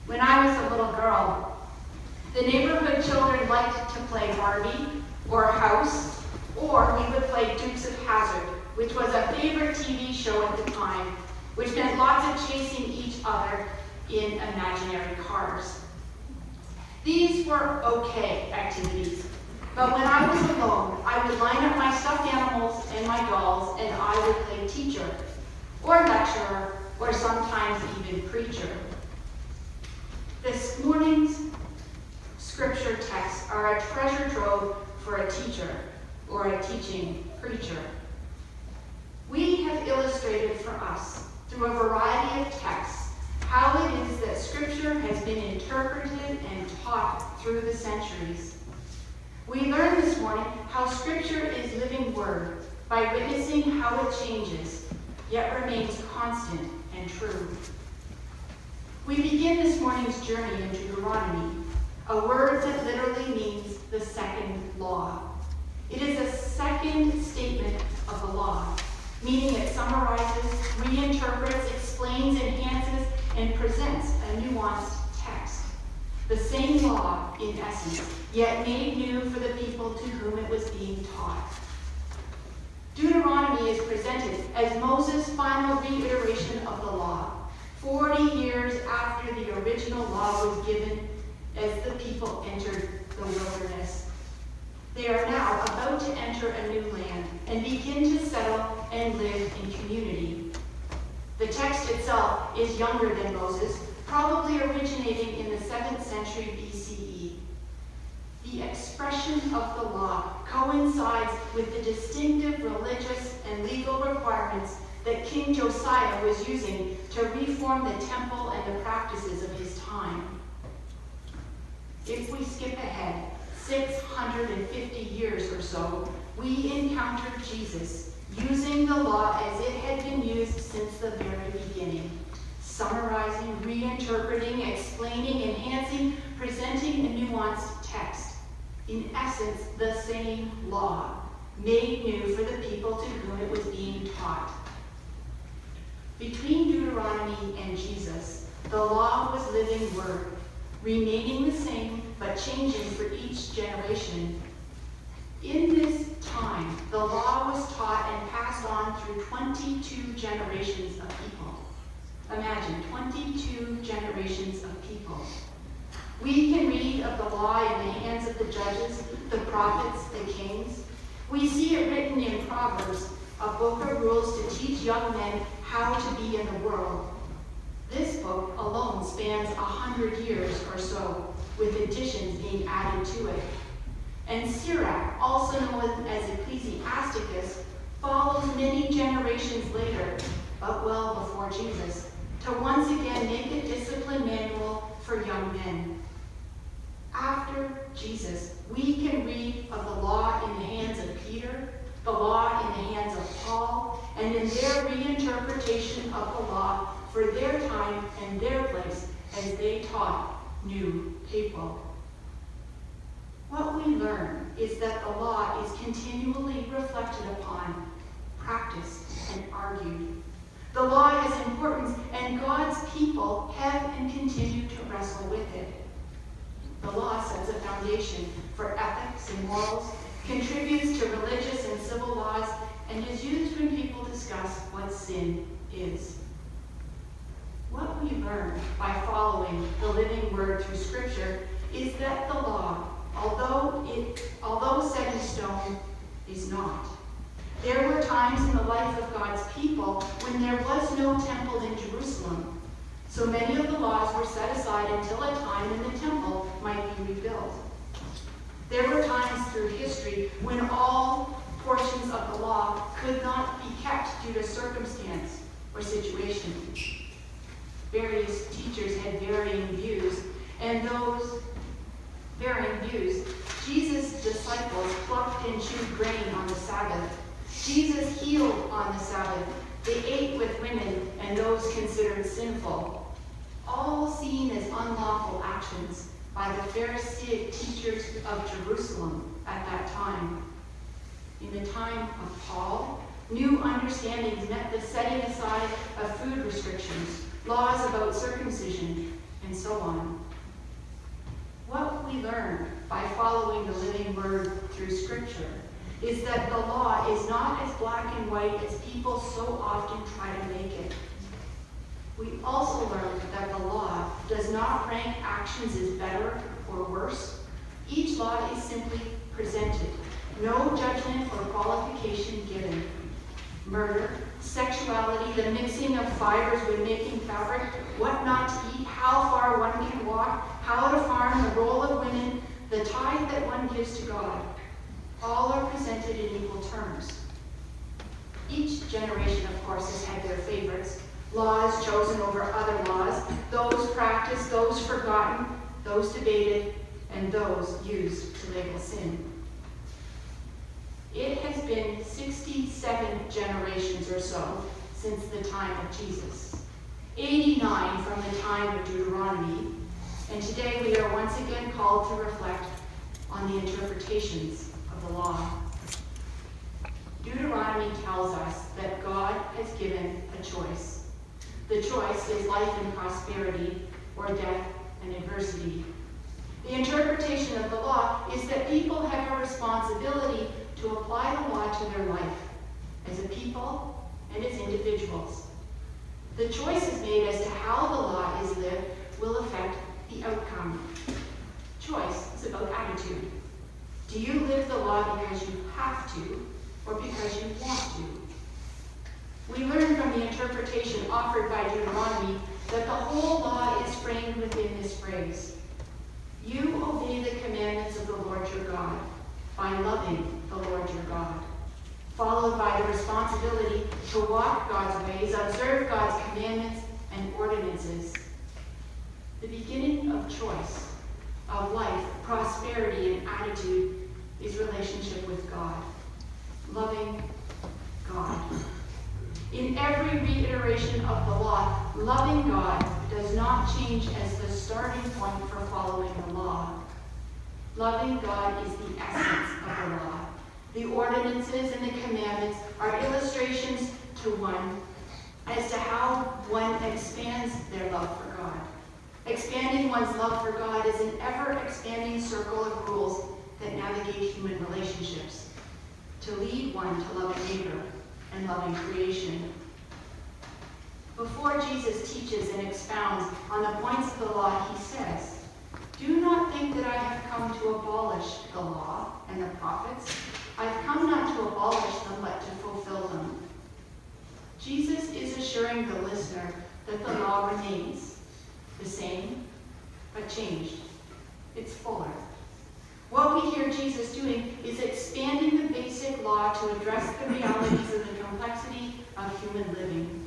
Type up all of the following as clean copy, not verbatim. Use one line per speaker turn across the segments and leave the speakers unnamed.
When I was a little girl, the neighborhood children liked to play Barbie or House, or we would play Dukes of Hazzard, which was a favorite TV show at the time, which meant lots of chasing each other in imaginary cars. These were okay activities, but when I was alone, I would line up my stuffed animals and my dolls, and I would play teacher, or lecturer, or sometimes even preacher. This morning's scripture texts are a treasure trove for a teacher or a teaching preacher. We have illustrated for us, through a variety of texts, how it is that scripture has been interpreted and taught through the centuries. We learned this morning how scripture is living word by witnessing how it changes, yet remains constant and true. We begin this morning's journey in Deuteronomy, a word that literally means the second law. It is a second statement of the law, meaning it summarizes, reinterprets, explains, enhances, and presents a nuanced text. The same law, in essence, yet made new for the people to whom it was being taught. Deuteronomy is presented as Moses' final reiteration of the law, 40 years after the original law was given as the people entered the wilderness. They are now about to enter a new land and begin to settle and live in community. The text itself is younger than Moses, probably originating in the 7th century BCE. The expression of the law coincides with the distinctive religious and legal requirements that King Josiah was using to reform the temple and the practices of his time. If we skip ahead 650 years or so, we encounter Jesus using the law as it had been used since the very beginning, summarizing, reinterpreting, explaining, enhancing, presenting a nuanced text. In essence, the same law, made new for the people to whom it was being taught. Between Deuteronomy and Jesus, the law was living word, remaining the same but changing for each generation. In this time, the law was taught and passed on through 22 generations of people. Imagine, 22 generations of people. We can read of the law in the hands of the judges, the prophets, the kings. We see it written in Proverbs, a book of rules to teach young men how to be in the world. This book alone spans 100 years or so, with additions being added to it. And Sirach, also known as Ecclesiasticus, follows many generations later, but well before Jesus, to once again make a discipline manual for young men. After Jesus, we can read of the law in the hands of Peter, the law in the hands of Paul, and in their reinterpretation of the law for their time and their place as they taught new people. What we learn is that the law is continually reflected upon, practiced, and argued. The law has importance, and God's people have and continue to wrestle with it. The law sets a foundation for ethics and morals, contributes to religious and civil laws, and is used when people discuss what sin is. What we learn by following the living word through Scripture is that the law, although set in stone, is not. There were times in the life of God's people when there was no temple in Jerusalem, so many of the laws were set aside until a time when the temple might be rebuilt. There were times through history when all portions of the law could not be kept due to circumstance or situation. Various teachers had varying views, and those varying views, Jesus' disciples plucked and chewed grain on the Sabbath. Jesus healed on the Sabbath. They ate with women and those considered sinful, all seen as unlawful actions by the Pharisaic teachers of Jerusalem at that time. In the time of Paul, new understandings meant the setting aside of food restrictions, laws about circumcision, and so on. What we learn by following the living word through Scripture is that the law is not as black and white as people so often try to make it. We also learn that the law does not rank actions as better or worse. Each law is simply presented, no judgment or qualification given. Murder, sexuality, the mixing of fibers when making fabric, what not to eat, how far one can walk, how to farm, the role of women, the tithe that one gives to God, all are presented in equal terms. Each generation, of course, has had their favorites, laws chosen over other laws, those practiced, those forgotten, those debated, and those used to label sin. It has been 67 generations or so since the time of Jesus, 89 from the time of Deuteronomy, and today we are once again called to reflect on the interpretations of the law. Deuteronomy tells us that God has given a choice. The choice is life and prosperity, or death and adversity. The interpretation of the law is that people have a responsibility to apply the law to their life, as a people and as individuals. The choices made as to how the law is lived will affect the outcome. Choice is about attitude. Do you live the law because you have to, or because you want to? We learn from the interpretation offered by Deuteronomy that the whole law is framed within this phrase. You obey the commandments of the Lord your God by loving the Lord your God, followed by the responsibility to walk God's ways, observe God's commandments and ordinances. The beginning of choice, of life, prosperity, and attitude is relationship with God, loving God. In every reiteration of the law, loving God does not change as the starting point for following the law. Loving God is the essence of the law. The ordinances and the commandments are illustrations to one as to how one expands their love for God. Expanding one's love for God is an ever-expanding circle of rules that navigate human relationships, to lead one to loving neighbor and loving creation. Before Jesus teaches and expounds on the points of the law, he says, "Do not think that I have come to abolish the law and the prophets. I've come not to abolish them, but to fulfill them." Jesus is assuring the listener that the law remains the same, but changed. It's fuller. What we hear Jesus doing is expanding the basic law to address the realities of the complexity of human living.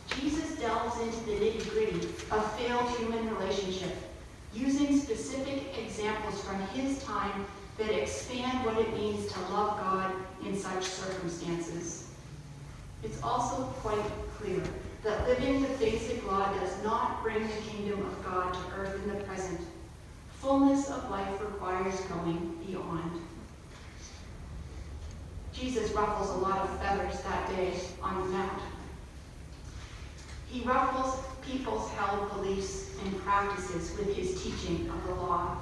Jesus delves into the nitty-gritty of failed human relationship, using specific examples from his time that expand what it means to love God in such circumstances. It's also quite clear that living the basic law does not bring the kingdom of God to earth in the present. Fullness of life requires going beyond. Jesus ruffles a lot of feathers that day on the mount. He ruffles people's held beliefs and practices with his teaching of the law.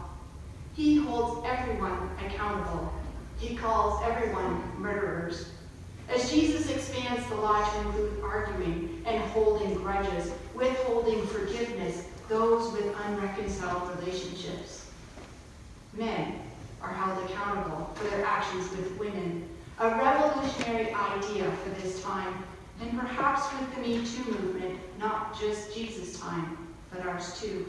He holds everyone accountable. He calls everyone murderers. As Jesus expands the law to include arguing and holding grudges, withholding forgiveness, those with unreconciled relationships. Men are held accountable for their actions with women, a revolutionary idea for this time, and perhaps with the Me Too movement, not just Jesus' time, but ours too.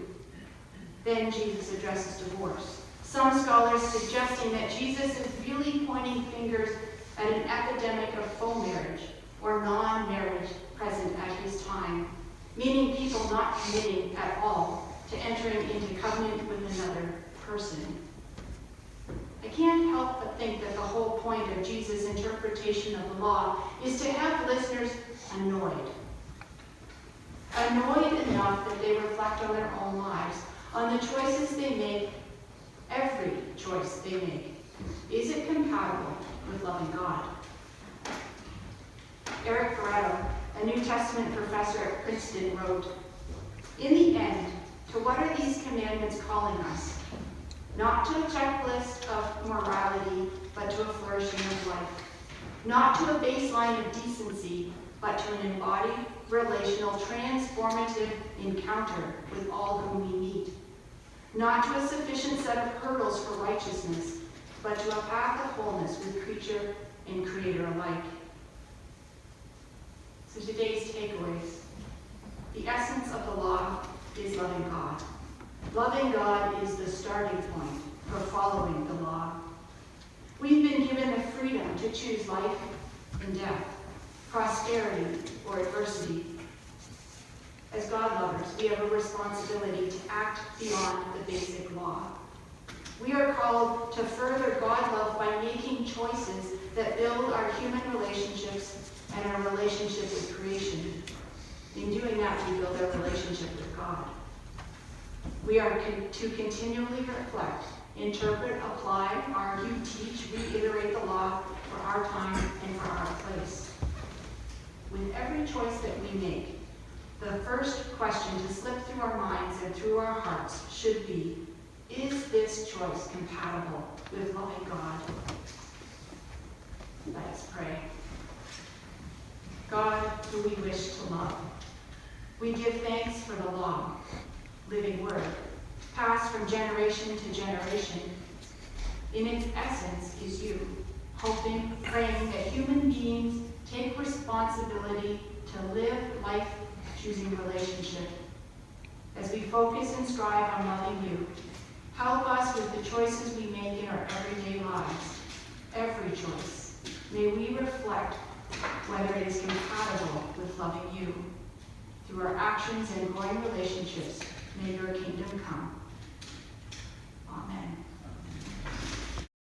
Then Jesus addresses divorce. Some scholars suggesting that Jesus is really pointing fingers at an epidemic of faux marriage or non-marriage present at his time, meaning people not committing at all to entering into covenant with another person. I can't help but think that the whole point of Jesus' interpretation of the law is to have listeners annoyed. Annoyed enough that they reflect on their own lives, on the choices they make, every choice they make. Is it compatible with loving God? Eric Barretto, a New Testament professor at Princeton, wrote, "In the end, To what are these commandments calling us? Not to a checklist of morality, but to a flourishing of life. Not to a baseline of decency, but to an embodied, relational, transformative encounter with all whom we meet. Not to a sufficient set of hurdles for righteousness, but to a path of wholeness with creature and creator alike. So today's takeaways. The essence of the law is loving God. Loving God is the starting point for following the law. We've been given the freedom to choose life and death, prosperity or adversity. As God lovers, we have a responsibility to act beyond the basic law. We are called to further God love by making choices that build our human relationships and our relationship with creation. In doing that, we build our relationship with God. We are to continually reflect, interpret, apply, argue, teach, reiterate the law for our time and for our place. With every choice that we make, the first question to slip through our minds and through our hearts should be, is this choice compatible with loving God? Let us pray. God, who we wish to love, we give thanks for the law, living word, passed from generation to generation. In its essence is you, hoping, praying that human beings take responsibility to live life choosing relationship. As we focus and strive on loving you, help us with the choices we make in our everyday lives. Every choice. May we reflect whether it is compatible with loving you. Through our actions and growing relationships, may your kingdom come.